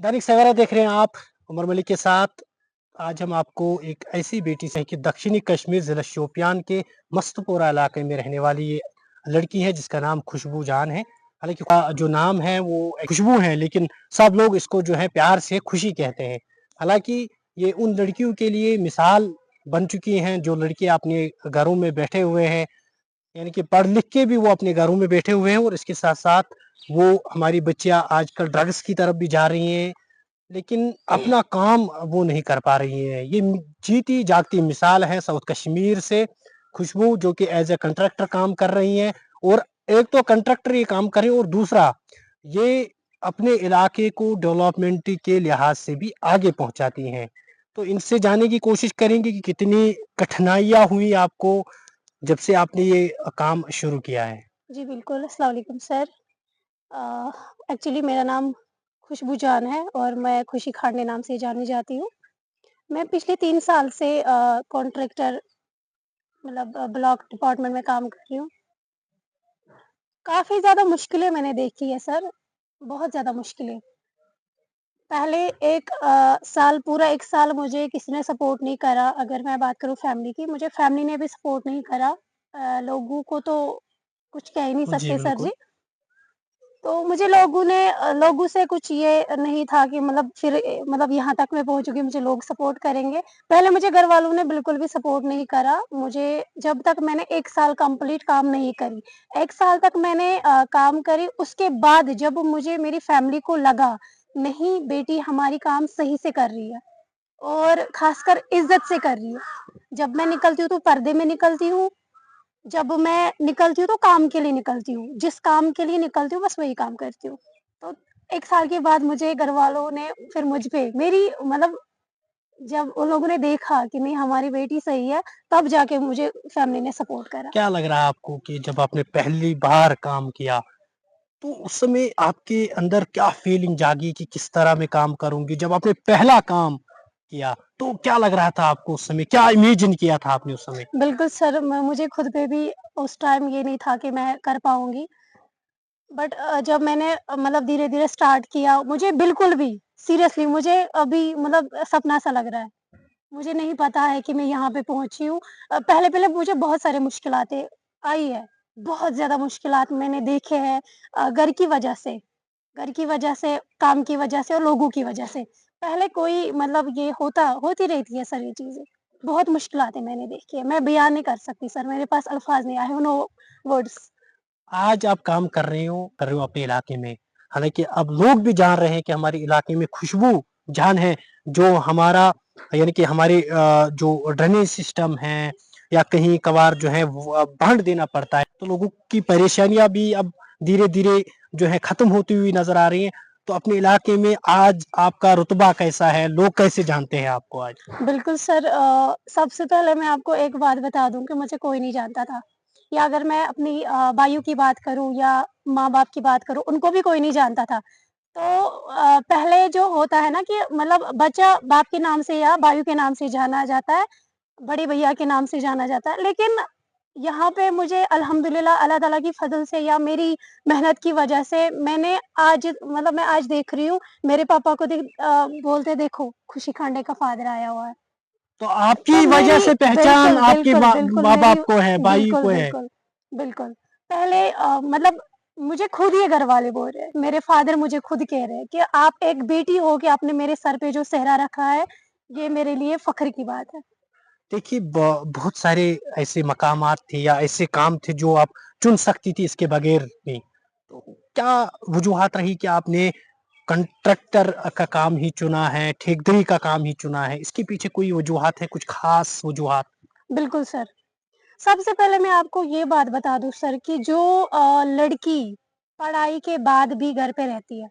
दैनिक सवेरा देख रहे हैं आप, उमर मलिक के साथ। आज हम आपको एक ऐसी बेटी से कि दक्षिणी कश्मीर ज़िला शोपियान के मस्तपोरा इलाके में रहने वाली ये लड़की है जिसका नाम खुशबू जान है। हालाँकि जो नाम है वो खुशबू है, लेकिन सब लोग इसको जो है प्यार से खुशी कहते हैं। हालाँकि ये उन लड़कियों के लिए मिसाल बन चुकी हैं जो लड़कियाँ अपने घरों में बैठे हुए हैं, यानी कि पढ़ लिख के भी वो अपने घरों में बैठे हुए हैं और इसके साथ-साथ वो हमारी बच्चियाँ आजकल ड्रग्स की तरफ भी जा रही हैं, लेकिन अपना काम वो नहीं कर पा रही हैं। ये जीती जागती मिसाल है साउथ कश्मीर से खुशबू, जो कि एज ए कंट्रैक्टर काम कर रही हैं। और एक तो कंट्रैक्टर ये काम कर रही है और दूसरा ये अपने इलाके को डेवलपमेंट के लिहाज से भी आगे पहुंचाती हैं। तो इनसे जानने की कोशिश करेंगे कि कितनी कठिनाइयां हुई आपको जब से आपने ये काम शुरू किया है। जी, बिल्कुल, अस्सलाम वालेकुम सर। एक्चुअली मेरा नाम खुशबू जान है और मैं खुशी खांडे नाम से जानी जाती हूँ। मैं पिछले 3 साल से कॉन्ट्रैक्टर मतलब ब्लॉक डिपार्टमेंट में काम कर रही हूँ। काफ़ी ज़्यादा मुश्किलें मैंने देखी है सर, बहुत ज़्यादा मुश्किलें। पहले पूरा 1 साल मुझे किसी ने सपोर्ट नहीं करा, अगर मैं बात करूँ फैमिली की, मुझे फैमिली ने भी सपोर्ट नहीं करा। लोगों को तो कुछ कह ही नहीं जी, सकते सर बिल्कुल। जी। तो मुझे लोगों से कुछ ये नहीं था कि मतलब मतलब यहाँ तक मैं पहुँच चुकी, मुझे लोग सपोर्ट करेंगे। पहले मुझे घरवालों ने बिल्कुल भी सपोर्ट नहीं करा। मुझे जब तक मैंने 1 साल कंप्लीट काम नहीं करी। 1 साल तक मैंने काम करी, उसके बाद जब मुझे मेरी फैमिली को लगा, नहीं बेटी हमारी काम सही से कर रही है और ख़ासकर इज़्ज़त से कर रही है। जब मैं निकलती हूँ तो पर्दे में निकलती हूँ, जब मैं निकलती हूँ तो काम के लिए निकलती हूँ, जिस काम के लिए निकलती हूँ बस वही काम करती हूँ। तो 1 साल के बाद मुझे घरवालों ने फिर मुझ पे मेरी मतलब जब उन लोगों ने देखा कि नहीं हमारी बेटी सही है, तब जाके मुझे फैमिली ने सपोर्ट करा। क्या लग रहा है आपको कि जब आपने पहली बार काम किया तो उस समय आपके अंदर क्या फीलिंग जागी कि किस तरह मैं काम करूंगी? जब आपने पहला काम किया तो क्या लग रहा था आपको उस समय? क्या इमेजिन किया था आपने उस समय? बिल्कुल सर, म मुझे खुद पे भी उस टाइम ये नहीं था कि मैं कर पाऊँगी। बट जब मैंने मतलब धीरे-धीरे स्टार्ट किया, मुझे बिल्कुल भी सीरियसली मुझे अभी मतलब सपना सा लग रहा है। मुझे नहीं पता है कि मैं यहाँ पे पहुँची हूँ। पहले-पहले मुझे बहुत सारी मुश्किलातें आई है, बहुत ज़्यादा मुश्किलात मैंने देखे हैं घर की वजह से, काम की वजह से और लोगों की वजह से। पहले कोई मतलब ये होती रहती है सर ये चीज़ें। बहुत मुश्किलातें मैंने देखी है, मैं बयान नहीं कर सकती सर, मेरे पास अल्फ़ाज़ नहीं, आई हैव नो वर्ड्स। आज आप काम कर रहे हो अपने इलाके में। हालाँकि अब लोग भी जान रहे हैं कि हमारे इलाके में खुशबू जान है, जो हमारा यानी कि हमारे जो ड्रेनेज सिस्टम है या कहीं कभार जो है वो बाँध देना पड़ता है, तो लोगों की परेशानियाँ भी अब धीरे-धीरे जो है खत्म होती हुई नज़र आ रही हैं। तो अपने इलाके में आज आपका रुतबा कैसा है? लोग कैसे जानते हैं आपको आज? बिल्कुल सर, सबसे पहले मैं आपको एक बात बता दूँ कि मुझे कोई नहीं जानता था या अगर मैं अपनी भाइयों की बात करूँ या माँ-बाप की बात करूँ, उनको भी कोई नहीं जानता था। तो पहले जो होता है ना कि मतलब बच्चा बाप के नाम से या भाइयों के नाम से जाना जाता है, बड़े भैया के नाम से जाना जाता है। लेकिन यहाँ पे मुझे अल्हम्दुलिल्लाह अल्लाह ताला की फ़ज़ल से या मेरी मेहनत की वज़ह से मैंने आज मतलब मैं आज देख रही हूँ, मेरे पापा को बोलते देखो खुशी खांडे का फ़ादर आया हुआ है। तो तो आपकी वजह मेरी से पहचान बिल्कुल, आपके बिल्कुल, बिल्कुल मेरी माँ-बाप को है, भाई बिल्कुल, को है। बिल्कुल, बिल्कुल। पहले मतलब मुझे खुद ये घरवाले बोल रहे हैं, मेरे फ़ादर मुझे खुद कह रहे हैं कि आप एक बेटी हो के आपने मेरे सर पे जो सेहरा रखा है, ये मेरे लिए फ़ख्र की बात है। देखिए बहुत सारे ऐसे मकामात थे या ऐसे काम थे जो आप चुन सकती थी इसके बगैर भी। तो क्या वजूहात रही कि आपने कंट्रैक्टर का काम ही चुना है, ठेकेदारी का काम ही चुना है? इसके पीछे कोई वजूहात है, कुछ खास वजूहात? बिल्कुल सर। सबसे पहले मैं आपको ये बात बता दूँ सर कि जो लड़की पढ़ाई के बाद भी घर पे रहती है,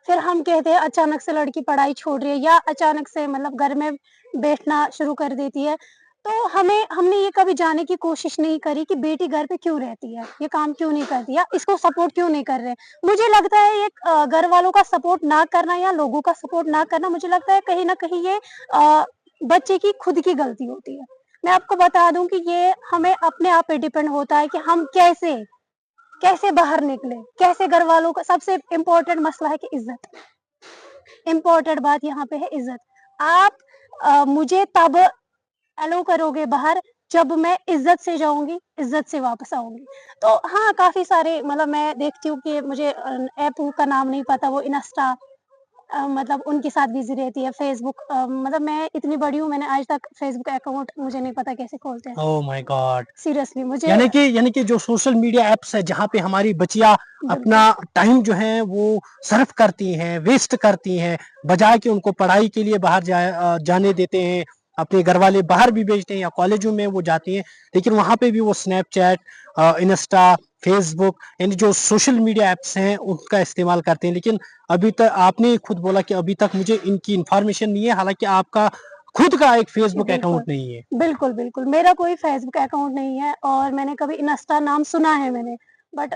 फिर हम कहते हैं अचानक से लड़की पढ़ाई छोड़ रही है या अचानक से मतलब घर में बैठना शुरू कर देती है। तो हमने ये कभी जानने की कोशिश नहीं करी कि बेटी घर पे क्यों रहती है, ये काम क्यों नहीं करती या इसको सपोर्ट क्यों नहीं कर रहे। मुझे लगता है ये घर वालों का सपोर्ट ना करना या लोगों का सपोर्ट ना करना, मुझे लगता है कहीं न कहीं ये बच्चे की खुद की गलती होती है। मैं आपको बता दूँ कि ये हमें अपने आप पे डिपेंड होता है कि हम कैसे कैसे बाहर निकले, कैसे घरवालों का सबसे इम्पोर्टेंट मसला है कि इज़्ज़त। इम्पोर्टेंट बात यहाँ पे है इज्जत। आप मुझे तब अलो करोगे बाहर जब मैं इज्जत से जाऊंगी, इज्जत से वापस आऊंगी। तो हाँ, काफी सारे मतलब मैं देखती हूँ कि मुझे ऐप का नाम नहीं पता, वो इंस्टा मतलब उनके साथ बिजी रहती है, फेसबुक मतलब मैं इतनी बड़ी हूँ, मैंने आज तक फेसबुक अकाउंट मुझे नहीं पता कैसे खोलते हैं। Oh my God. सीरियसली मुझे यानी कि जो सोशल मीडिया एप्स है जहाँ पे हमारी बच्चियां अपना बिल्कुल टाइम जो है वो सर्फ करती हैं, वेस्ट करती हैं, बजाय कि उनको पढ़ाई के लिए बाहर जाने देते हैं, अपने घर वाले बाहर भी भेजते हैं या कॉलेजों में वो जाती हैं, लेकिन वहाँ पे भी वो स्नैपचैट, इंस्टा, फेसबुक यानी जो सोशल मीडिया एप्स हैं उनका इस्तेमाल करते हैं। लेकिन अभी तक आपने खुद बोला कि अभी तक मुझे इनकी इंफॉर्मेशन नहीं है, हालांकि आपका खुद का एक फेसबुक बिल्कुल अकाउंट नहीं है। बिल्कुल बिल्कुल मेरा कोई फेसबुक अकाउंट नहीं है और मैंने कभी इंस्टा नाम सुना है मैंने, बट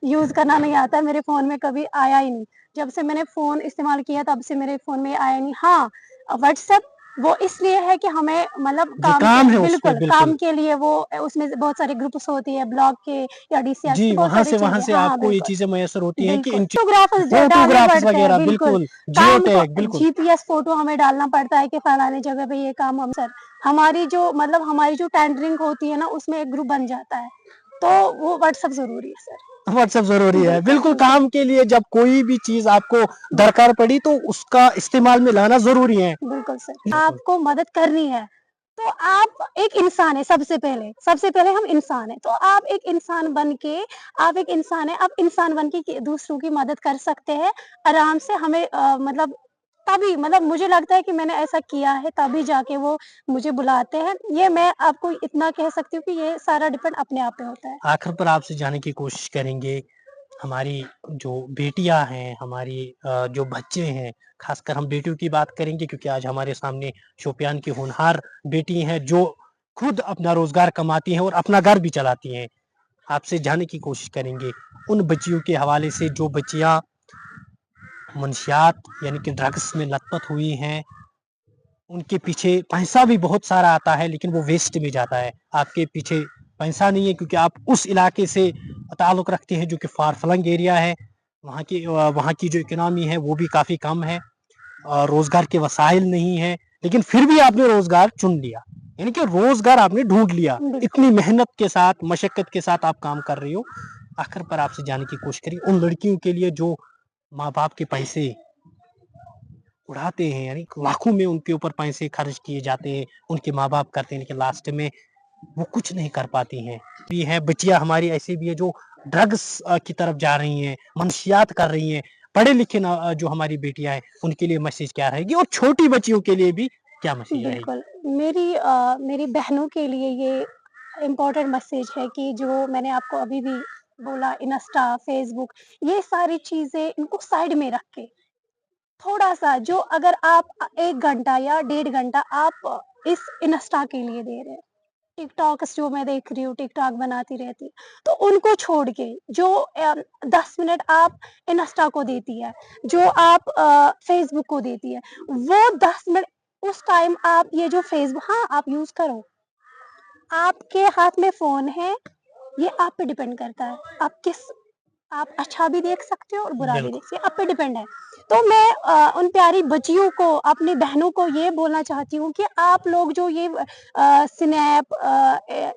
यूज करना नहीं आता है, मेरे फोन में कभी आया ही नहीं। जब से मैंने फोन इस्तेमाल किया तब से मेरे फोन में आया नहीं। हाँ, व्हाट्सएप वो इसलिए है कि हमें मतलब जो काम के काम है उस पे बिल्कुल बिल्कुल। काम के लिए वो उसमें बहुत सारे ग्रुप्स होती है, ब्लॉग के या डीसीएस जी, की बहुत सारी वहाँ चीजें। से हाँ आपको ये बिल्कुल चीज़ें मैसर होती हैं कि बिल्कुल इन फोटोग्राफर्स डालने फोटोग्राफ्स पड़ते हैं, वगैरह बिल्कुल बिल्कुल, जियो काम को टैग बिल्कुल। जीपीएस फोटो हमें डालना पड़ता है कि फलाने जगह पे ये काम हम सर हमारी जो मतलब हमारी जो टेंडरिंग होती है ना उसमें एक ग्रुप बन जाता है, तो वो व्हाट्सएप जरूरी है सर। व्हाट्सएप ज़रूरी है। बिल्कुल बिल्कुल, बिल्कुल काम के लिए जब कोई भी चीज़ आपको दरकार पड़ी तो उसका इस्तेमाल में लाना ज़रूरी है। बिल्कुल सर, बिल्कुल। आपको मदद करनी है तो आप एक इंसान है। सबसे पहले हम इंसान है, तो आप एक इंसान बन के आप एक इंसान है, आप इंसान बन के दूसरों की मदद कर सकते हैं आराम से। हमें मतलब तभी मतलब मुझे लगता है कि मैंने ऐसा किया है तभी जाके वो मुझे बुलाते हैं। ये मैं आपको इतना कह सकती हूँ कि ये सारा डिपेंड अपने आप पे होता है। आखिर पर आपसे जानने की कोशिश करेंगे, हमारी जो बेटियां हैं, हमारी जो बच्चे हैं, खासकर हम बेटियों की बात करेंगे क्योंकि आज हमारे सामने शोपियान की होनहार बेटी हैं जो खुद अपना रोजगार कमाती हैं और अपना घर भी चलाती हैं। आपसे जानने की कोशिश करेंगे उन बच्चियों के हवाले से जो बच्चियां मंशियात यानी कि ड्रग्स में लतपत हुई हैं, उनके पीछे पैसा भी बहुत सारा आता है लेकिन वो वेस्ट में जाता है। आपके पीछे पैसा नहीं है क्योंकि आप उस इलाके से ताल्लुक़ रखते हैं जो कि फार फ्लंग एरिया है। वहाँ की जो इकोनॉमी है वो भी काफ़ी कम है, रोज़गार के वसाइल नहीं है, लेकिन फिर भी आपने रोज़गार चुन लिया, यानी कि रोज़गार आपने ढूँढ लिया। बिल्कुल इतनी मेहनत के साथ, मशक्क़त के साथ आप काम कर रही हो। आखिर पर आपसे जानने की कोशिश करिए उन लड़कियों के लिए जो माँ-बाप के पैसे उड़ाते हैं, यानी लाखों में उनके ऊपर पैसे खर्च किए जाते हैं, उनके माँ-बाप करते हैं लेकिन लास्ट में वो कुछ नहीं कर पाती हैं। भी है बच्चियाँ हमारी ऐसी भी है जो ड्रग्स की तरफ जा रही हैं, मंशियात कर रही हैं। पढ़े लिखे जो हमारी बेटियाँ हैं उनके लिए मैसेज क्या रहेगी और छोटी बच्चियों के लिए भी क्या मैसेज रहेगी? बिल्कुल मेरी बहनों के लिए ये इम्पोर्टेंट मैसेज है कि जो मैंने आपको अभी भी बोला, इंस्टा, फेसबुक, ये सारी चीजें इनको साइड में रख के थोड़ा-सा जो अगर आप 1 घंटा या डेढ़ घंटा आप इस इंस्टा के लिए दे रहे हैं, टिकटॉक्स जो मैं देख रही हूँ, टिकटॉक बनाती रहती है, तो उनको छोड़ के जो 10 मिनट आप इंस्टा को देती है, जो आप फेसबुक को देती है, वो 10 मिनट उस टाइम आप ये जो फेसबुक हाँ, आप यूज़ करो, आपके हाथ में फ़ोन है, ये आप पे डिपेंड करता है। आप अच्छा भी देख सकते हो और बुरा भी देख बिल्कुल। सकते हो, आप पे डिपेंड है। तो मैं उन प्यारी बच्चियों को, अपनी बहनों को ये बोलना चाहती हूँ कि आप लोग जो ये स्नैप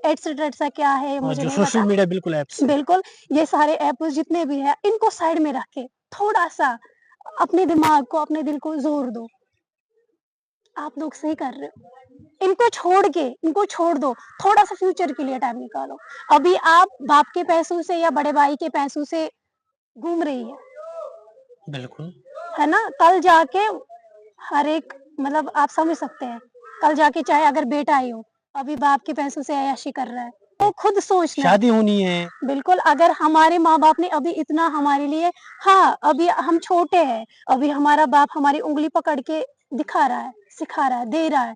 एट्सेट्रा क्या है और मुझे जो नहीं सोशल पता। मीडिया बिल्कुल ऐप्स हैं। बिल्कुल, ये सारे ऐप जितने भी हैं, इनको साइड में रख के थोड़ा-सा अपने दिमाग को, अपने दिल को ज़ोर दो। आप लोग सही कर रहे हो। इनको छोड़ दो, थोड़ा-सा फ्यूचर के लिए टाइम निकालो। अभी आप बाप के पैसों से या बड़े भाई के पैसों से घूम रही बिल्कुल। है ना? कल जाके हर एक मतलब आप समझ सकते हैं, कल जाके चाहे अगर बेटा ही हो, अभी बाप के पैसों से अय्याशी कर रहा है, तो खुद सोचना है। शादी होनी है। बिल्कुल, अगर हमारे माँ-बाप ने अभी इतना हमारे लिए हाँ, अभी हम छोटे हैं, अभी हमारा बाप हमारी उँगली पकड़ के दिखा रहा है, सिखा रहा है, दे रहा है।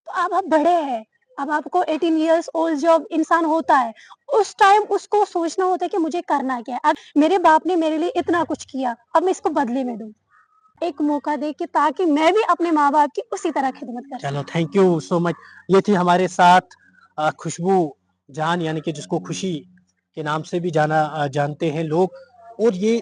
तो अब आप बड़े हैं, अब आपको 18 इयर्स ओल्ड जब इंसान होता है, उस टाइम उसको सोचना होता है कि मुझे करना क्या है? अब मेरे बाप ने मेरे लिए इतना कुछ किया, अब मैं इसको बदले में दूँ। एक मौका दे के ताकि मैं भी अपने माँ-बाप की उसी तरह खिदमत कर चलो, सकूँ। Thank you so much. ये थी हमारे साथ खुशबू जान, यानी कि जिसको खुशी के नाम से भी जानते हैं लोग। और ये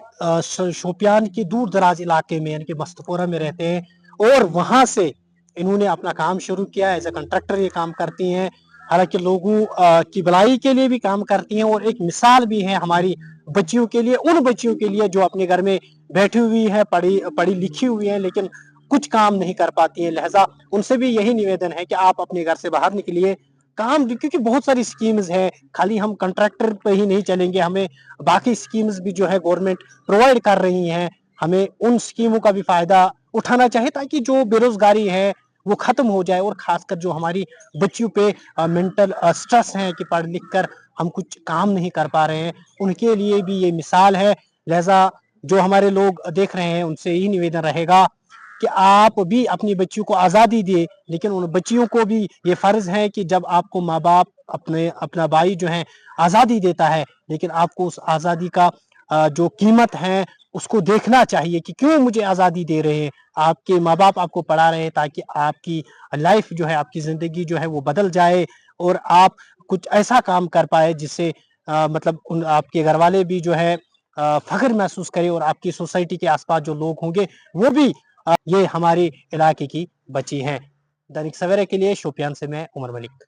शोपियान के दूर दराज इलाके में यानी कि मस्तपोरा में रहते हैं और वहां से इन्होंने अपना काम शुरू किया। एज ए कंट्रैक्टर ये काम करती हैं, हालांकि लोगों की भलाई के लिए भी काम करती हैं और एक मिसाल भी है हमारी बच्चियों के लिए, उन बच्चियों के लिए जो अपने घर में बैठी हुई है, पढ़ी पढ़ी लिखी हुई है लेकिन कुछ काम नहीं कर पाती है। लिहाजा उनसे भी यही निवेदन है कि आप अपने घर से बाहर निकलिए, काम, क्योंकि बहुत सारी स्कीम्स है, खाली हम कंट्रैक्टर पे ही नहीं चलेंगे, हमें बाकी स्कीम्स भी जो है गवर्नमेंट प्रोवाइड कर रही हैं, हमें उन स्कीमों का भी फायदा उठाना चाहिए ताकि जो बेरोजगारी है वो खत्म हो जाए। और खासकर जो हमारी बच्चियों पे मेंटल स्ट्रेस है कि पढ़ लिख कर हम कुछ काम नहीं कर पा रहे हैं, उनके लिए भी ये मिसाल है। लिहाजा जो हमारे लोग देख रहे हैं उनसे यही निवेदन रहेगा कि आप भी अपनी बच्चियों को आज़ादी दिए, लेकिन उन बच्चियों को भी ये फ़र्ज़ है कि जब आपको माँ बाप अपना भाई जो है आज़ादी देता है, लेकिन आपको उस आज़ादी का जो कीमत है उसको देखना चाहिए कि क्यों मुझे आज़ादी दे रहे हैं। आपके माँ बाप आपको पढ़ा रहे हैं ताकि आपकी लाइफ जो है, आपकी ज़िंदगी जो है वो बदल जाए और आप कुछ ऐसा काम कर पाए जिससे मतलब उन आपके घर वाले भी जो है फ़ख्र महसूस करें और आपकी सोसाइटी के आसपास जो लोग होंगे वो भी ये हमारे इलाके की बच्ची हैं। दैनिक सवेरा के लिए शोपियान से मैं उमर मलिक।